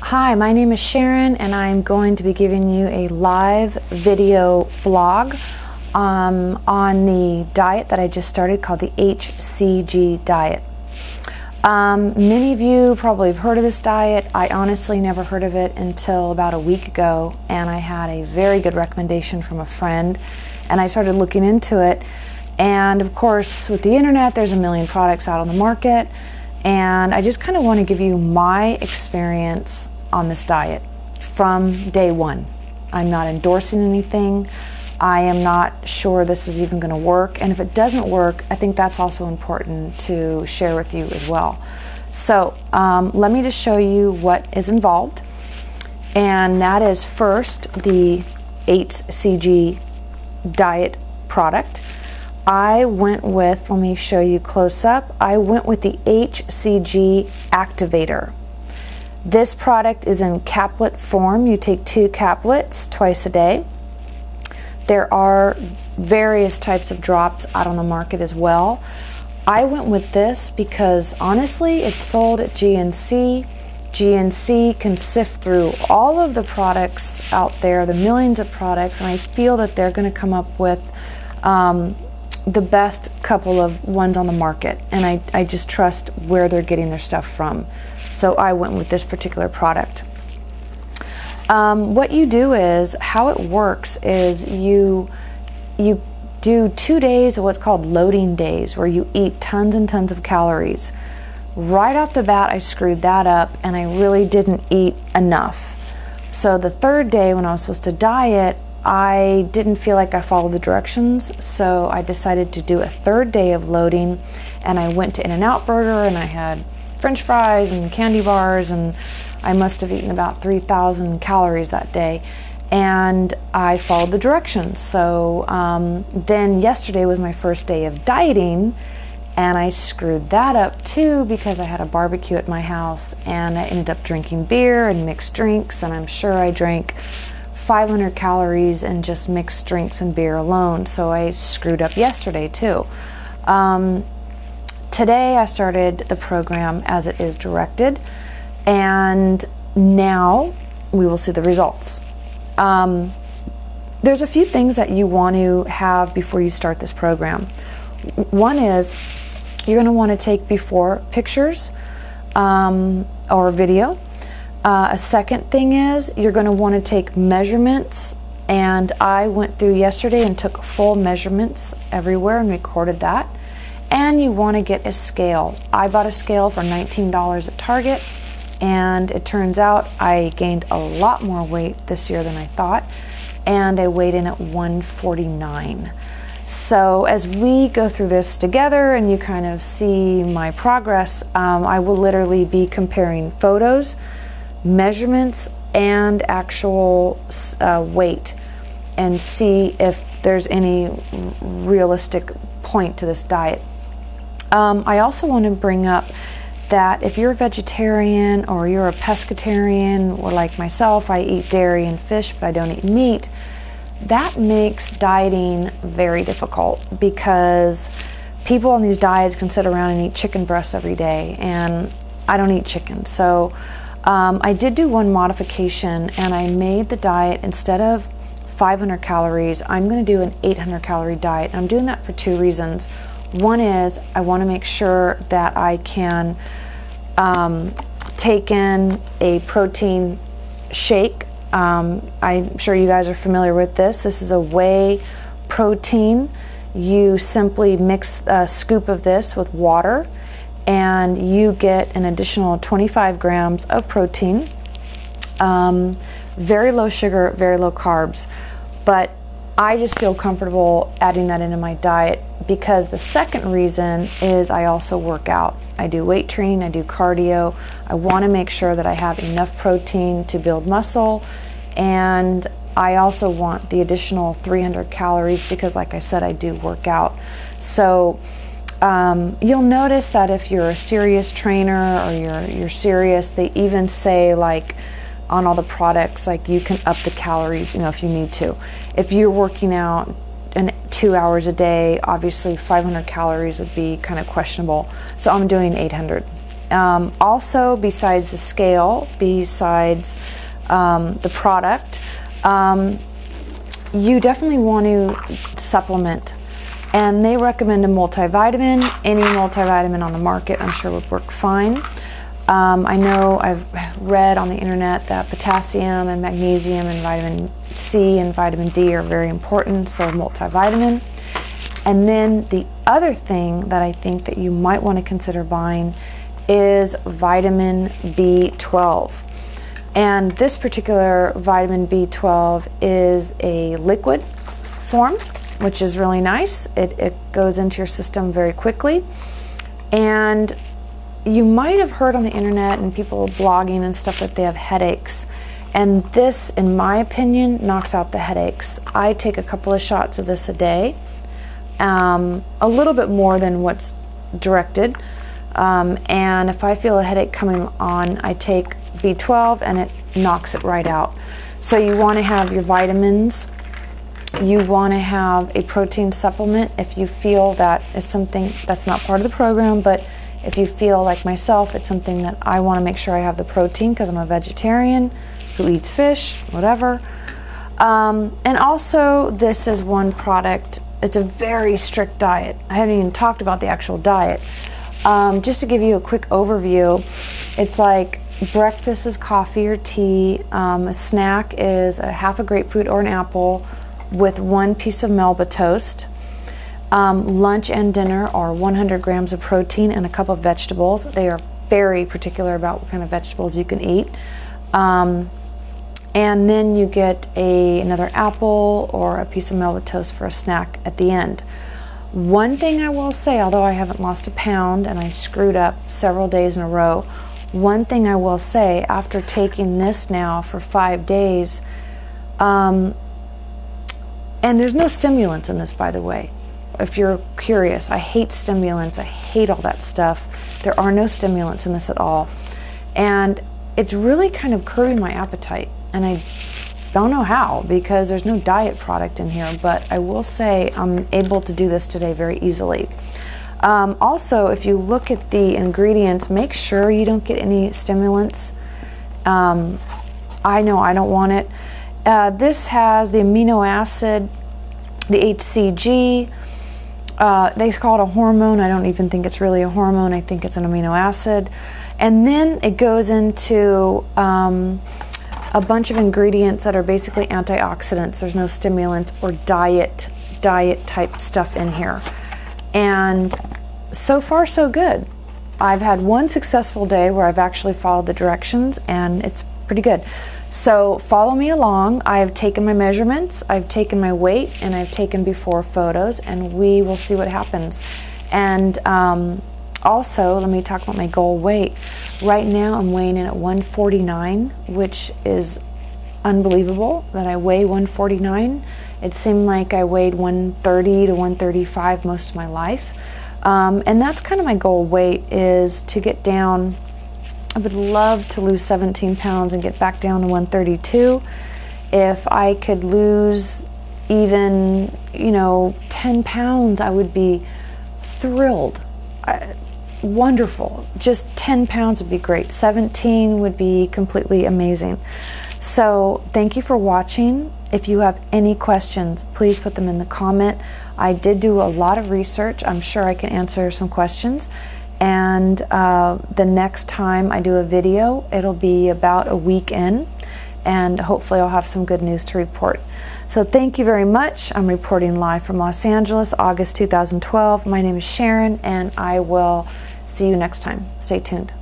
Hi, my name is Sharon and I'm going to be giving you a live video blog on the diet that I just started called the HCG Diet. Many of you probably have heard of this diet. I honestly never heard of it until about a week ago, and I had a very good recommendation from a friend and I started looking into it. And of course, with the internet, there's a million products out on the market, and I just kind of want to give you my experience on this diet from day one. I'm not endorsing anything. I am not sure this is even going to work, and if it doesn't work, I think that's also important to share with you as well. So let me just show you what is involved, and that is first the HCG Diet product. I went with, let me show you close up, I went with the HCG Activator. This product is in caplet form. You take 2 caplets twice a day. There are various types of drops out on the market as well. I went with this because honestly it's sold at GNC. GNC can sift through all of the products out there, the millions of products, and I feel that they're going to come up with the best couple of ones on the market, and I just trust where they're getting their stuff from. So I went with this particular product. What you do is, how it works is you do 2 days of what's called loading days, where you eat tons and tons of calories. Right off the bat, I screwed that up and I really didn't eat enough. So the 3rd day, when I was supposed to diet, I didn't feel like I followed the directions, so I decided to do a 3rd day of loading, and I went to In-N-Out Burger and I had French fries and candy bars, and I must have eaten about 3,000 calories that day, and I followed the directions. So then yesterday was my first day of dieting, and I screwed that up too because I had a barbecue at my house and I ended up drinking beer and mixed drinks, and I'm sure I drank 500 calories in just mixed drinks and beer alone, so I screwed up yesterday too. Today I started the program as it is directed, and now we will see the results. There's a few things that you want to have before you start this program. One is you're going to want to take before pictures or video. A second thing is you're going to want to take measurements, and I went through yesterday and took full measurements everywhere and recorded that. And you want to get a scale. I bought a scale for $19 at Target, and it turns out I gained a lot more weight this year than I thought, and I weighed in at 149. So as we go through this together and you kind of see my progress, I will literally be comparing photos, measurements, and actual weight, and see if there's any realistic point to this diet. I also want to bring up that if you're a vegetarian or you're a pescatarian, or like myself, I eat dairy and fish but I don't eat meat, that makes dieting very difficult because people on these diets can sit around and eat chicken breasts every day, and I don't eat chicken. So I did do one modification, and I made the diet, instead of 500 calories, I'm going to do an 800 calorie diet. And I'm doing that for 2 reasons. One is I want to make sure that I can take in a protein shake. I'm sure you guys are familiar with this. This is a whey protein. You simply mix a scoop of this with water, and you get an additional 25 grams of protein. Very low sugar, very low carbs, but I just feel comfortable adding that into my diet because the second reason is I also work out. I do weight training, I do cardio. I want to make sure that I have enough protein to build muscle, and I also want the additional 300 calories because, like I said, I do work out. So you'll notice that if you're a serious trainer or you're serious, they even say, like, on all the products, like, you can up the calories, if you need to. If you're working out 2 hours a day, obviously 500 calories would be kind of questionable. So I'm doing 800. Also, besides the scale, besides the product, you definitely want to supplement. And they recommend a multivitamin. Any multivitamin on the market, I'm sure, would work fine. I know I've read on the internet that potassium and magnesium and vitamin C and vitamin D are very important, so multivitamin. And then the other thing that I think that you might want to consider buying is vitamin B12. And this particular vitamin B12 is a liquid form, which is really nice. It goes into your system very quickly. And you might have heard on the internet and people blogging and stuff that they have headaches. And this, in my opinion, knocks out the headaches. I take a couple of shots of this a day, a little bit more than what's directed. And if I feel a headache coming on, I take B12 and it knocks it right out. So you want to have your vitamins. You want to have a protein supplement if you feel that is something that's not part of the program, but if you feel like myself, it's something that I want to make sure I have the protein because I'm a vegetarian who eats fish, whatever. And also, this is one product. It's a very strict diet. I haven't even talked about the actual diet. Just to give you a quick overview, it's like breakfast is coffee or tea. A snack is a half a grapefruit or an apple with 1 piece of Melba Toast. Lunch and dinner are 100 grams of protein and a cup of vegetables. They are very particular about what kind of vegetables you can eat. And then you get another apple or a piece of Melba Toast for a snack at the end. One thing I will say, although I haven't lost a pound and I screwed up several days in a row, one thing I will say, after taking this now for 5 days, and there's no stimulants in this, by the way. If you're curious, I hate stimulants. I hate all that stuff. There are no stimulants in this at all. And it's really kind of curbing my appetite. And I don't know how, because there's no diet product in here. But I will say I'm able to do this today very easily. Also, if you look at the ingredients, make sure you don't get any stimulants. I know I don't want it. This has the amino acid, the HCG. They call it a hormone. I don't even think it's really a hormone. I think it's an amino acid. And then it goes into a bunch of ingredients that are basically antioxidants. There's no stimulant or diet type stuff in here. And so far, so good. I've had one successful day where I've actually followed the directions, and it's pretty good. So follow me along. I've taken my measurements, I've taken my weight, and I've taken before photos, and we will see what happens. And also, let me talk about my goal weight. Right now I'm weighing in at 149, which is unbelievable that I weigh 149. It seemed like I weighed 130 to 135 most of my life. And that's kind of my goal weight, is to get down. I would love to lose 17 pounds and get back down to 132. If I could lose even, 10 pounds, I would be thrilled. Wonderful. Just 10 pounds would be great. 17 would be completely amazing. So thank you for watching. If you have any questions, please put them in the comment. I did do a lot of research. I'm sure I can answer some questions. And the next time I do a video, it'll be about a week in, and hopefully I'll have some good news to report. So thank you very much. I'm reporting live from Los Angeles, August 2012. My name is Sharon, and I will see you next time. Stay tuned.